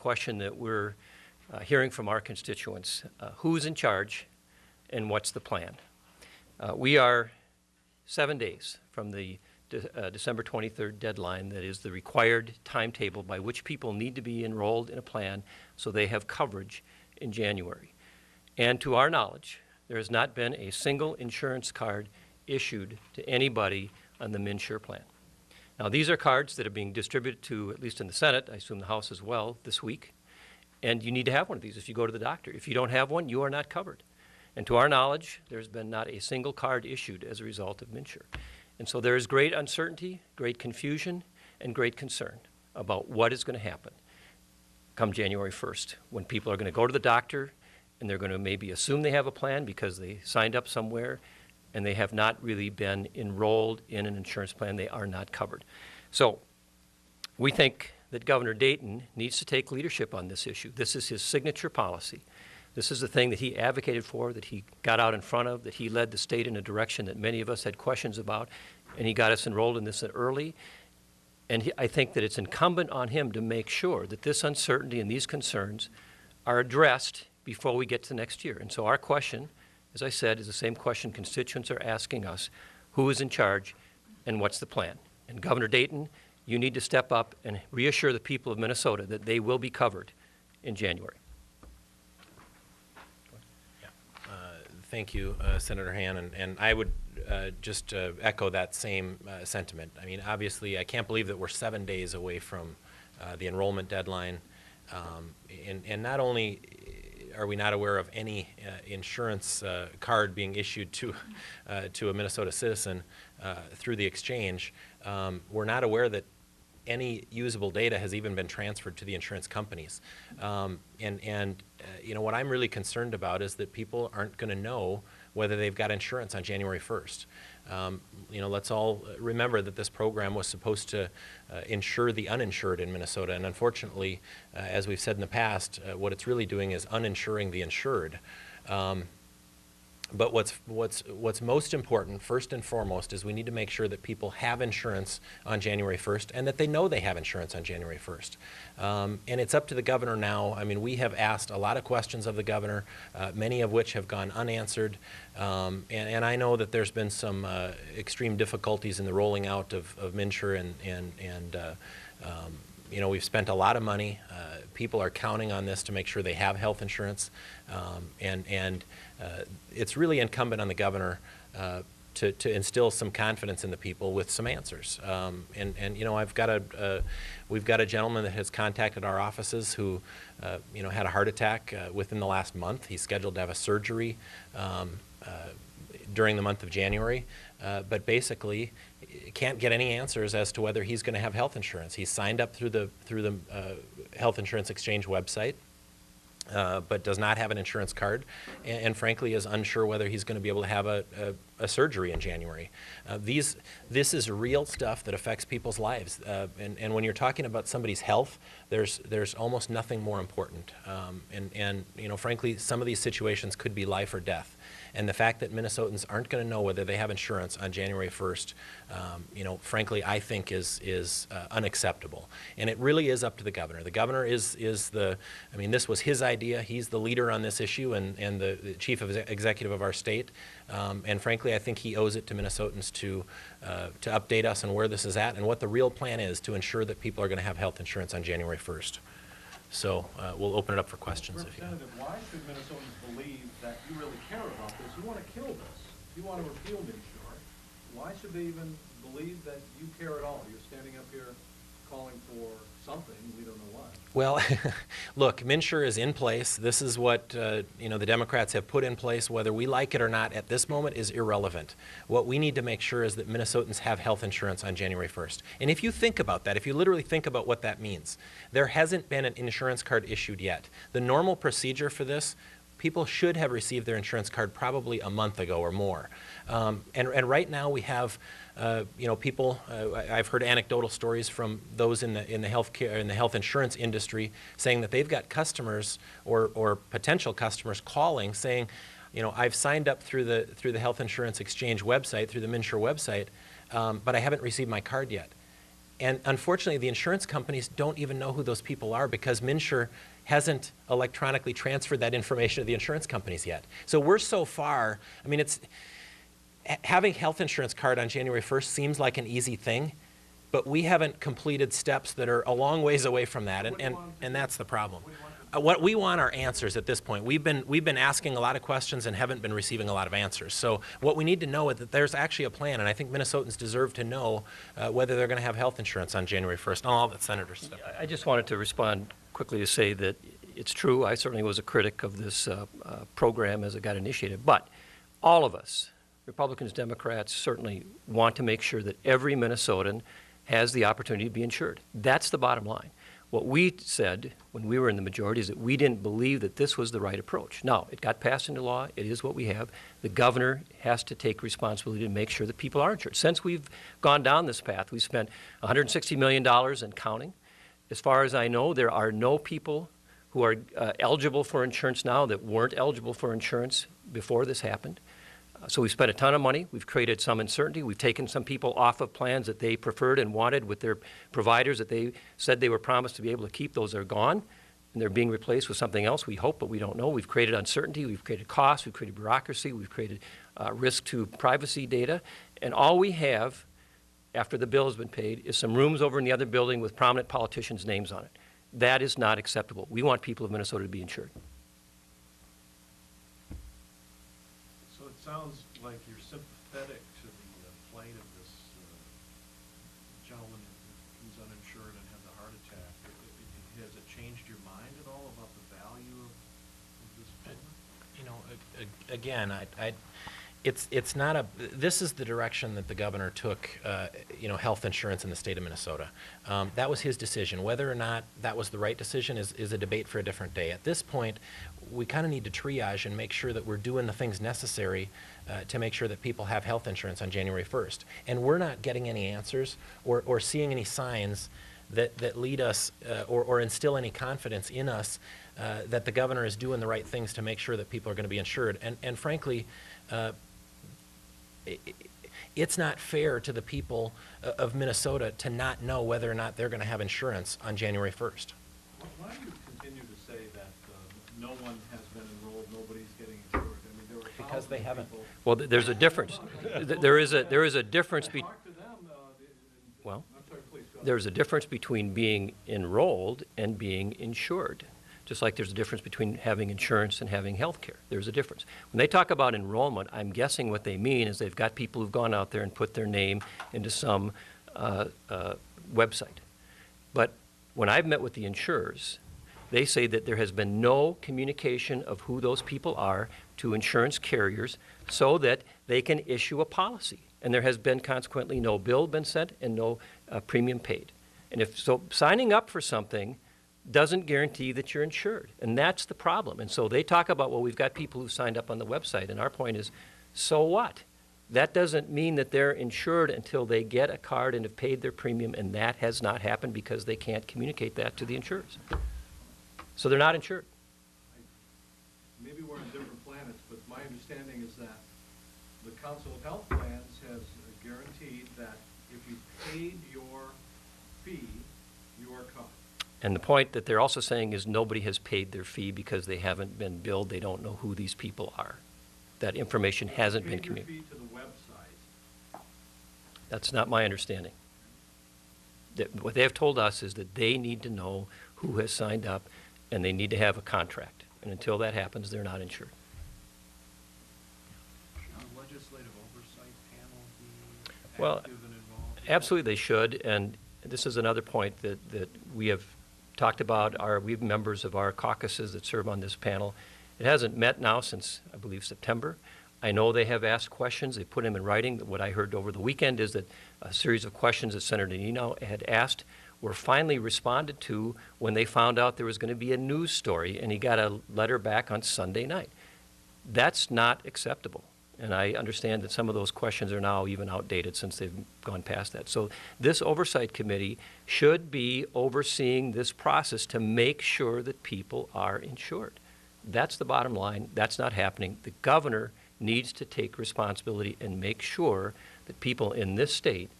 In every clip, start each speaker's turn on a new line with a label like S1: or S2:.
S1: question that we're hearing from our constituents. Who's in charge and what's the plan? We are 7 days from the December 23rd deadline that is the required timetable by which people need to be enrolled in a plan so they have coverage in January. And to our knowledge, there has not been a single insurance card issued to anybody on the MNSure plan. Now, these are cards that are being distributed to, at least in the Senate, I assume the House as well, this week. And you need to have one of these if you go to the doctor. If you don't have one, you are not covered. And to our knowledge, there's been not a single card issued as a result of MNSure. And so there is great uncertainty, great confusion, and great concern about what is going to happen come January 1st, when people are going to go to the doctor and they're going to maybe assume they have a plan because they signed up somewhere and they have not really been enrolled in an insurance plan. They are not covered. So we think that Governor Dayton needs to take leadership on this issue. This is his signature policy. This is the thing that he advocated for, that he got out in front of, that he led the state in a direction that many of us had questions about, and he got us enrolled in this early. And I think that it's incumbent on him to make sure that this uncertainty and these concerns are addressed before we get to next year. And so our question, as I said, is the same question constituents are asking us: who is in charge and what's the plan? And Governor Dayton, you need to step up and reassure the people of Minnesota that they will be covered in January.
S2: Thank you, Senator Han, and I would just echo that same sentiment. I mean, obviously, I can't believe that we're 7 days away from the enrollment deadline, and not only are we not aware of any insurance card being issued to a Minnesota citizen through the exchange, we're not aware that any usable data has even been transferred to the insurance companies. You know, what I'm really concerned about is that people aren't going to know whether they've got insurance on January 1st. You know, let's all remember that this program was supposed to insure the uninsured in Minnesota, and unfortunately, as we've said in the past, what it's really doing is uninsuring the insured. But what's most important, first and foremost, is we need to make sure that people have insurance on January 1st and that they know they have insurance on January 1st. And it's up to the governor now. I mean, we have asked a lot of questions of the governor, many of which have gone unanswered. And I know that there's been some extreme difficulties in the rolling out of MNSure, and you know, we've spent a lot of money. People are counting on this to make sure they have health insurance, and it's really incumbent on the governor to instill some confidence in the people with some answers. And you know, we've got a gentleman that has contacted our offices who you know, had a heart attack within the last month. He's scheduled to have a surgery during the month of January, but basically can't get any answers as to whether he's going to have health insurance. He's signed up through the Health Insurance Exchange website, but does not have an insurance card, and frankly is unsure whether he's going to be able to have a surgery in January. This is real stuff that affects people's lives, and when you're talking about somebody's health, there's almost nothing more important. And you know, frankly, some of these situations could be life or death. And the fact that Minnesotans aren't going to know whether they have insurance on January 1st, you know, frankly, I think is unacceptable. And it really is up to the governor. The governor is the, I mean, this was his idea. He's the leader on this issue and the chief executive of our state. And frankly, I think he owes it to Minnesotans to update us on where this is at and what the real plan is to ensure that people are going to have health insurance on January 1st. So we'll open it up for questions.
S3: Representative, why should Minnesotans believe that you really care about this? You want to kill this. You want to repeal MNSure. Why should they even believe that you care at all? You're standing up here calling for something. We don't know what.
S2: Well, look, MNSure is in place. This is what you know, the Democrats have put in place. Whether we like it or not at this moment is irrelevant. What we need to make sure is that Minnesotans have health insurance on January 1st. And if you think about that, if you literally think about what that means, there hasn't been an insurance card issued yet. The normal procedure for this, people should have received their insurance card probably a month ago or more. And right now we have you know, people. I've heard anecdotal stories from those in the health insurance industry saying that they've got customers or potential customers calling saying, you know, I've signed up through the Health Insurance Exchange website, through the MNSure website, but I haven't received my card yet. And unfortunately, the insurance companies don't even know who those people are because MNSure hasn't electronically transferred that information to the insurance companies yet. So we're so far, I mean, having health insurance card on January 1st seems like an easy thing, but we haven't completed steps that are a long ways away from that, and that's the problem. What we want are answers at this point. We've been asking a lot of questions and haven't been receiving a lot of answers. So what we need to know is that there's actually a plan, and I think Minnesotans deserve to know whether they're going to have health insurance on January 1st, all the senators stuff.
S1: I just wanted to respond quickly to say that it's true. I certainly was a critic of this program as it got initiated, but all of us, Republicans, Democrats, certainly want to make sure that every Minnesotan has the opportunity to be insured. That's the bottom line. What we said when we were in the majority is that we didn't believe that this was the right approach. Now, it got passed into law. It is what we have. The governor has to take responsibility to make sure that people are insured. Since we've gone down this path, we've spent $160 million and counting. As far as I know, there are no people who are eligible for insurance now that weren't eligible for insurance before this happened. So we've spent a ton of money. We've created some uncertainty. We've taken some people off of plans that they preferred and wanted with their providers that they said they were promised to be able to keep. Those are gone, and they're being replaced with something else, we hope, but we don't know. We've created uncertainty. We've created costs. We've created bureaucracy. We've created risk to privacy data. And all we have, after the bill has been paid, is some rooms over in the other building with prominent politicians' names on it. That is not acceptable. We want people of Minnesota to be insured.
S3: So it sounds like you're sympathetic to the plight of this gentleman who's uninsured and had the heart attack. Has it changed your mind at all about the value of this program?
S2: You know, again, it's not a. This is the direction that the governor took. Health insurance in the state of Minnesota. That was his decision. Whether or not that was the right decision is a debate for a different day. At this point, we kind of need to triage and make sure that we're doing the things necessary to make sure that people have health insurance on January 1st. And we're not getting any answers or seeing any signs that lead us or instill any confidence in us that the governor is doing the right things to make sure that people are going to be insured. And frankly, it's not fair to the people of Minnesota to not know whether or not they're going to have insurance on January 1st.
S3: Why do you continue to say that no one has been enrolled, nobody's getting insured? I mean, there were
S2: Because they haven't.
S3: people.
S1: Well, there's a difference. There is a difference between.
S3: Talk to them.
S1: Well,
S3: I'm sorry, please go ahead.
S1: there's a difference between being enrolled and being insured. Just like there's a difference between having insurance and having health care. There's a difference. When they talk about enrollment, I'm guessing what they mean is they've got people who've gone out there and put their name into some website. But when I've met with the insurers, they say that there has been no communication of who those people are to insurance carriers so that they can issue a policy. And there has been consequently no bill been sent and no premium paid. And if so, signing up for something doesn't guarantee that you're insured. And that's the problem. And so they talk about, well, we've got people who signed up on the website. And our point is, so what? That doesn't mean that they're insured until they get a card and have paid their premium. And that has not happened because they can't communicate that to the insurers. So they're not insured.
S3: Maybe we're on different planets, but my understanding is that the Council of Health Plans has guaranteed that if you paid your fee, you are covered.
S1: And the point that they're also saying is nobody has paid their fee because they haven't been billed. They don't know who these people are. That information hasn't been communicated.
S3: Paid your fee to the website.
S1: That's not my understanding. What they have told us is that they need to know who has signed up and they need to have a contract. And until that happens, they're not insured.
S3: Should the legislative oversight panel be
S1: Well,
S3: active and involved?
S1: absolutely they should. And this is another point that we have talked about. We have members of our caucuses that serve on this panel. It hasn't met now since, I believe, September. I know they have asked questions. They put them in writing. What I heard over the weekend is that a series of questions that Senator Nino had asked were finally responded to when they found out there was going to be a news story, and he got a letter back on Sunday night. That's not acceptable. And I understand that some of those questions are now even outdated since they've gone past that. So this oversight committee should be overseeing this process to make sure that people are insured. That's the bottom line. That's not happening. The governor needs to take responsibility and make sure that people in this state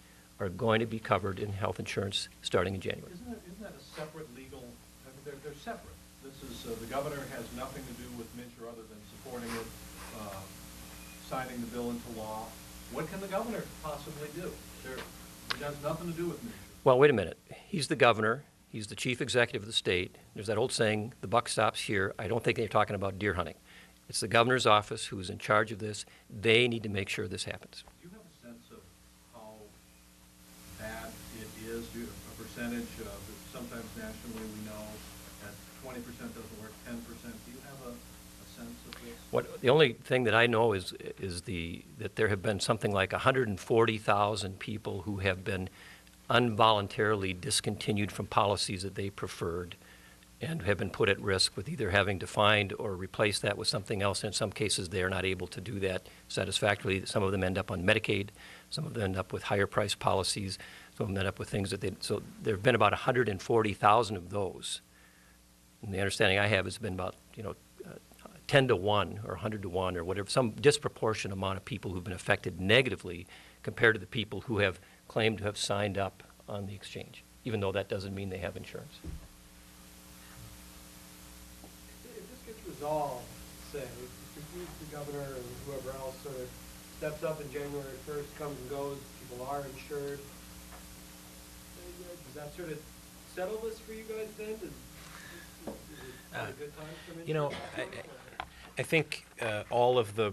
S1: are going to be covered in health insurance starting in January.
S3: Isn't that a separate legal, I mean, they're separate. This is, the governor has nothing to do with MNSure other than supporting it, signing the bill into law. What can the governor possibly do? It has nothing to do with MNSure.
S1: Well, wait a minute. He's the governor. He's the chief executive of the state. There's that old saying, the buck stops here. I don't think they're talking about deer hunting. It's the governor's office who's in charge of this. They need to make sure this happens.
S3: Do you have a sense of how bad it is? Do you, a percentage of, sometimes nationally we know that 20% doesn't work, 10%. Do you have a sense of this?
S1: The only thing that I know is that there have been something like 140,000 people who have been involuntarily discontinued from policies that they preferred and have been put at risk with either having to find or replace that with something else. In some cases, they are not able to do that satisfactorily. Some of them end up on Medicaid. Some of them end up with higher price policies. Some of them end up with things that so there have been about 140,000 of those. And the understanding I have has been about, 10 to 1 or 100 to 1 or whatever, some disproportionate amount of people who've been affected negatively compared to the people who have claimed to have signed up on the exchange, even though that doesn't mean they have insurance.
S4: If this gets resolved, say, if the governor and whoever else sort of steps up in January 1st, comes and goes, people are insured, does that sort of settle this for you guys then? Is it a good time for me?
S2: I think all of the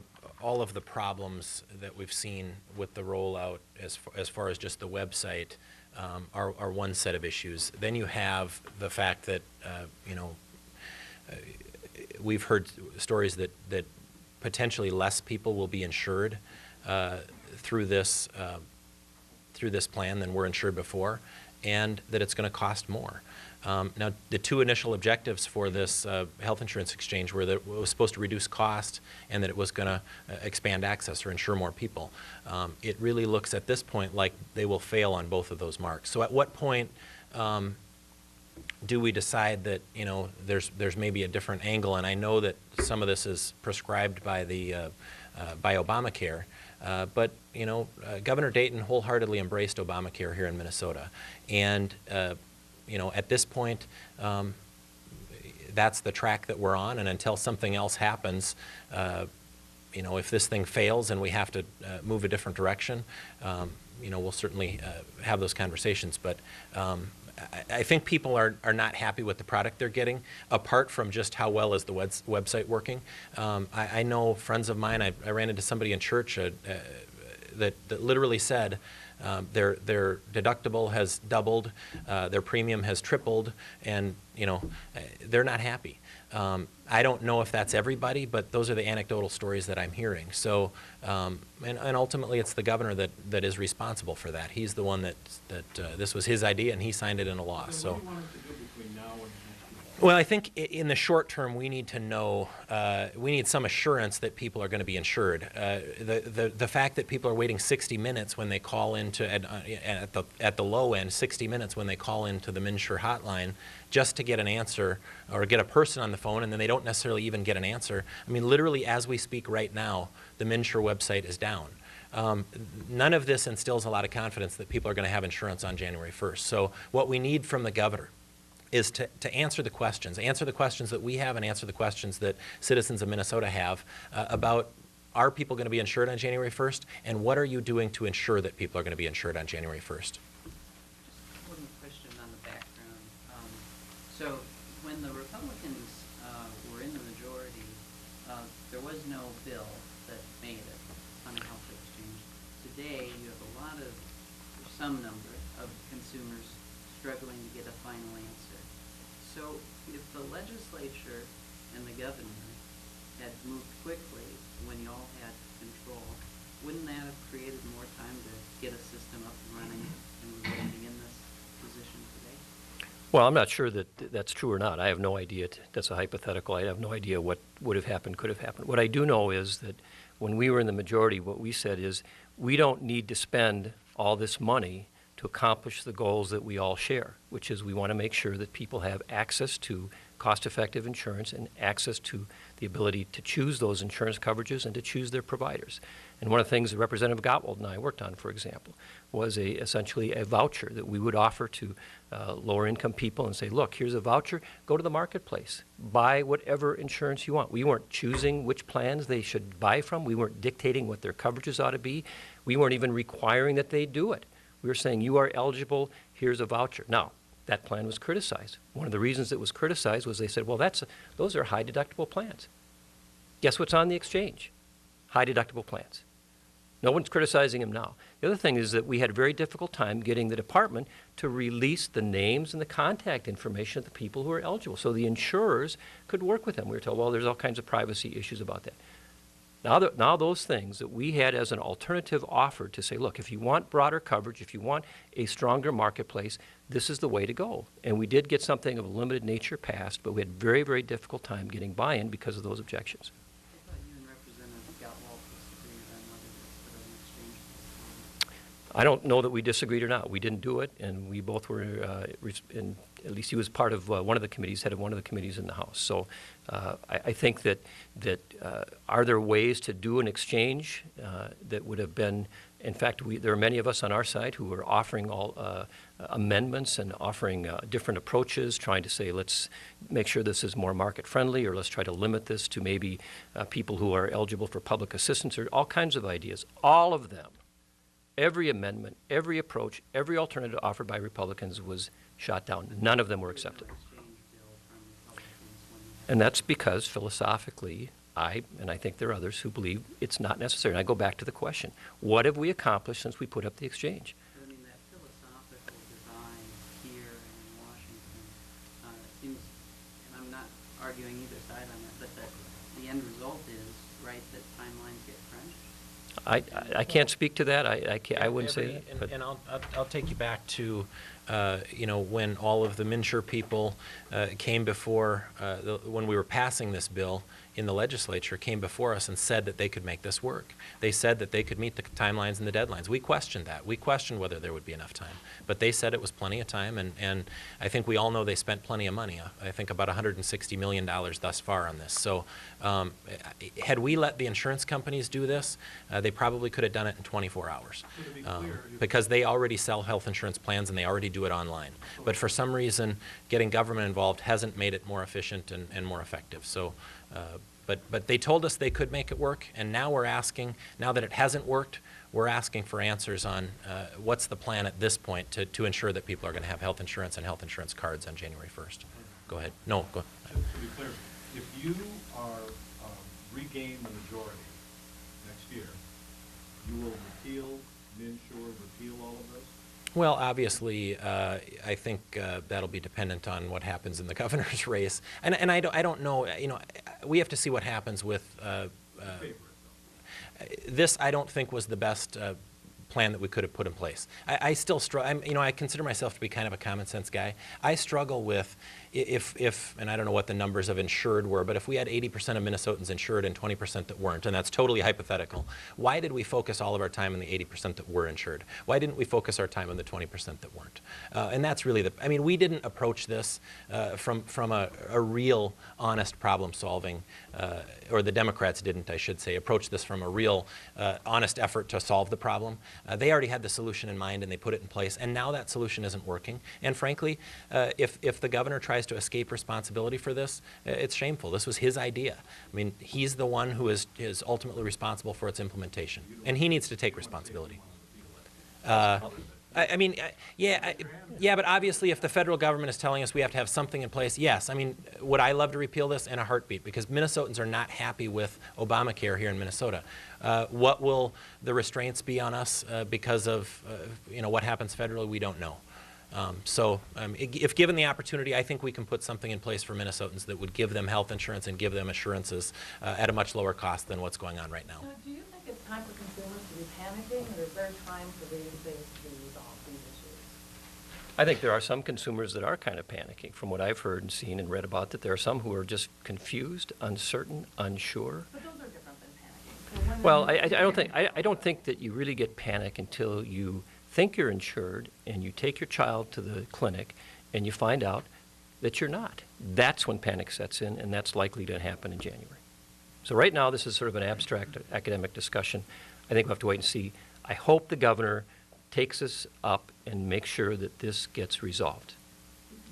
S2: problems that we've seen with the rollout, as far as just the website, are one set of issues. Then you have the fact that we've heard stories that potentially less people will be insured through this plan than were insured before, and that it's going to cost more. Now, the two initial objectives for this health insurance exchange were that it was supposed to reduce cost and that it was going to expand access or insure more people. It really looks at this point like they will fail on both of those marks. So at what point do we decide that there's maybe a different angle? And I know that some of this is prescribed by by Obamacare, but Governor Dayton wholeheartedly embraced Obamacare here in Minnesota, and at this point, that's the track that we're on, and until something else happens, if this thing fails and we have to move a different direction, we'll certainly have those conversations. But I think people are not happy with the product they're getting, apart from just how well is the website working. I know friends of mine, I ran into somebody in church that literally said, their deductible has doubled, their premium has tripled, and they're not happy. I don't know if that's everybody, but those are the anecdotal stories that I'm hearing. So, and ultimately, it's the governor that is responsible for that. He's the one that this was his idea, and he signed it into law. So.
S3: What do you want us to do between now and next year?
S2: Well, I think in the short term, we need to know, we need some assurance that people are going to be insured. The fact that people are waiting 60 minutes when they call into, at the low end, 60 minutes when they call into the MNSure hotline just to get an answer or get a person on the phone, and then they don't necessarily even get an answer. I mean, literally, as we speak right now, the MNSure website is down. None of this instills a lot of confidence that people are going to have insurance on January 1st. So what we need from the governor is to answer the questions that we have and answer the questions that citizens of Minnesota have about, are people going to be insured on January 1st, and what are you doing to ensure that people are going to be insured on January 1st?
S5: Just one question on the background. So when the Republicans were in the majority, there was no bill that made it on a health exchange. Today, you have a lot of, or some number of consumers struggling to get a final answer. So if the legislature and the governor had moved quickly when you all had control, wouldn't that have created more time to get a system up and running, and we're waiting in this position today?
S1: Well, I'm not sure that that's true or not. I have no idea. That's a hypothetical. I have no idea what would have happened, could have happened. What I do know is that when we were in the majority, what we said is we don't need to spend all this money to accomplish the goals that we all share, which is we want to make sure that people have access to cost-effective insurance and access to the ability to choose those insurance coverages and to choose their providers. And one of the things that Representative Gottwald and I worked on, for example, was essentially a voucher that we would offer to lower-income people and say, look, here's a voucher, go to the marketplace, buy whatever insurance you want. We weren't choosing which plans they should buy from. We weren't dictating what their coverages ought to be. We weren't even requiring that they do it. We were saying, you are eligible, here's a voucher. Now, that plan was criticized. One of the reasons it was criticized was they said, well, those are high-deductible plans. Guess what's on the exchange? High-deductible plans. No one's criticizing them now. The other thing is that we had a very difficult time getting the department to release the names and the contact information of the people who are eligible so the insurers could work with them. We were told, well, there's all kinds of privacy issues about that. Now those things that we had as an alternative offer to say, look, if you want broader coverage, if you want a stronger marketplace, this is the way to go. And we did get something of a limited nature passed, but we had very, very difficult time getting buy-in because of those objections.
S5: I thought you and Representative Gottwald disagreed on whether to put an exchange.
S1: I don't know that we disagreed or not. We didn't do it, and we both were, at least he was part of one of the committees, head of one of the committees in the House. So I think that are there ways to do an exchange that would have been, in fact, there are many of us on our side who are offering all amendments and offering different approaches, trying to say, let's make sure this is more market-friendly, or let's try to limit this to maybe people who are eligible for public assistance, or all kinds of ideas. All of them. Every amendment, every approach, every alternative offered by Republicans was shot down. None of them were accepted. And that's because philosophically, and I think there are others who believe it's not necessary. And I go back to the question, what have we accomplished since we put up the exchange?
S5: I mean, that philosophical design here in Washington seems, and I'm not arguing either side on it, but the end result is, right, that timelines get crunched?
S1: I can't speak to that. I wouldn't say that. But
S2: And I'll take you back to, when all of the MNSure people came before, when we were passing this bill in the legislature, came before us and said that they could make this work. They said that they could meet the timelines and the deadlines. We questioned that. We questioned whether there would be enough time. But they said it was plenty of time, and I think we all know they spent plenty of money. I think about $160 million thus far on this. So had we let the insurance companies do this, they probably could have done it in 24 hours.
S3: So to be clear,
S2: Because they already sell health insurance plans and they already do it online. But for some reason, getting government involved hasn't made it more efficient and more effective. So, but they told us they could make it work, and now we're asking, now that it hasn't worked, we're asking for answers on what's the plan at this point to ensure that people are going to have health insurance and health insurance cards on January 1st. Go ahead. No, go ahead.
S3: to be clear, if you are regain the majority next year, you will repeal MNSure, repeal all of this?
S2: Well, obviously, I think that'll be dependent on what happens in the governor's race, and I don't know. We have to see what happens with this. I don't think was the best plan that we could have put in place. I still struggle. I consider myself to be kind of a common sense guy. I struggle with if and I don't know what the numbers of insured were, but if we had 80% of Minnesotans insured and 20% that weren't, and that's totally hypothetical, why did we focus all of our time on the 80% that were insured? Why didn't we focus our time on the 20% that weren't? And that's really we didn't approach this from a real, honest problem solving, or the Democrats didn't, I should say, approach this from a real, honest effort to solve the problem. They already had the solution in mind and they put it in place, and now that solution isn't working. And frankly, if the governor tries to escape responsibility for this, it's shameful. This was his idea. I mean, he's the one who is ultimately responsible for its implementation, and he needs to take responsibility. Yeah, but obviously if the federal government is telling us we have to have something in place, yes. I mean, would I love to repeal this? In a heartbeat, because Minnesotans are not happy with Obamacare here in Minnesota. What will the restraints be on us because of what happens federally? We don't know. If given the opportunity, I think we can put something in place for Minnesotans that would give them health insurance and give them assurances at a much lower cost than what's going on right now.
S6: So do you think it's time for consumers to be panicking, or is there time for these things to be resolved, these issues?
S1: I think there are some consumers that are kind of panicking. From what I've heard and seen and read about, that there are some who are just confused, uncertain, unsure.
S6: But those are different than panicking. So when
S1: Well,
S6: the-
S1: I don't think that you really get panic until you think you're insured and you take your child to the clinic and you find out that you're not. That's when panic sets in, and that's likely to happen in January. So right now, this is sort of an abstract academic discussion. I think we'll have to wait and see. I hope the governor takes us up and makes sure that this gets resolved.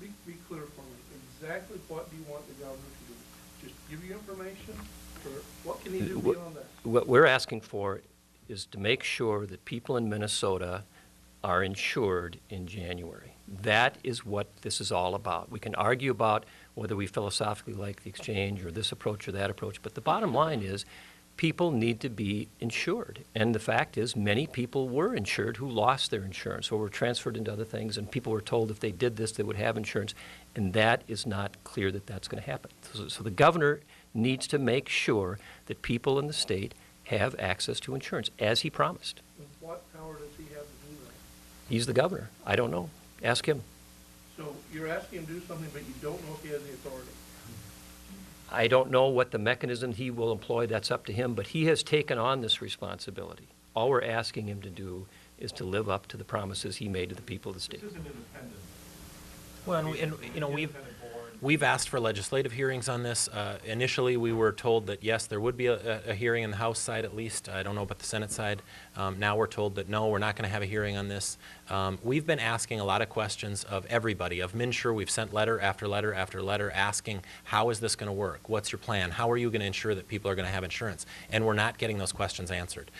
S7: Be clear for me, exactly what do you want the governor to do? Just give you information, or what can he do beyond that?
S1: What we're asking for is to make sure that people in Minnesota are insured in January. That is what this is all about. We can argue about whether we philosophically like the exchange or this approach or that approach, but the bottom line is people need to be insured. And the fact is many people were insured who lost their insurance or were transferred into other things, and people were told if they did this they would have insurance, and that is not clear that that's going to happen. So the governor needs to make sure that people in the state have access to insurance, as he promised.
S7: And what power does he have to do that?
S1: He's the governor. I don't know. Ask him.
S7: So you're asking him to do something, but you don't know if he has the authority.
S1: I don't know what the mechanism he will employ. That's up to him, but he has taken on this responsibility. All we're asking him to do is to live up to the promises he made to the people of the state.
S3: This isn't independent.
S2: Well, and you know,
S3: Independent board.
S2: we've asked for legislative hearings on this. Initially, we were told that, yes, there would be a hearing in the House side at least. I don't know about the Senate side. Now we're told that, no, we're not going to have a hearing on this. We've been asking a lot of questions of everybody. Of MNSure, we've sent letter after letter after letter asking, how is this going to work? What's your plan? How are you going to ensure that people are going to have insurance? And we're not getting those questions answered.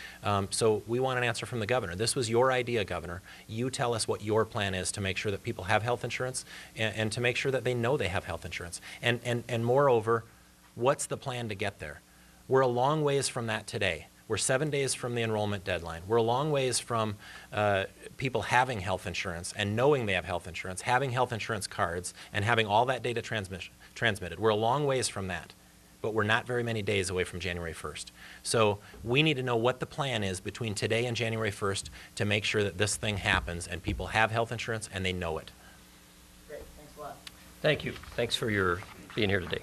S2: So we want an answer from the governor. This was your idea, Governor. You tell us what your plan is to make sure that people have health insurance and to make sure that they know they have health insurance. And moreover, what's the plan to get there? We're a long ways from that today. We're 7 days from the enrollment deadline. We're a long ways from people having health insurance and knowing they have health insurance, having health insurance cards, and having all that data transmitted. We're a long ways from that, but we're not very many days away from January 1st. So we need to know what the plan is between today and January 1st to make sure that this thing happens and people have health insurance and they know it.
S6: Great, thanks a lot.
S1: Thank you. Thanks for your being here today.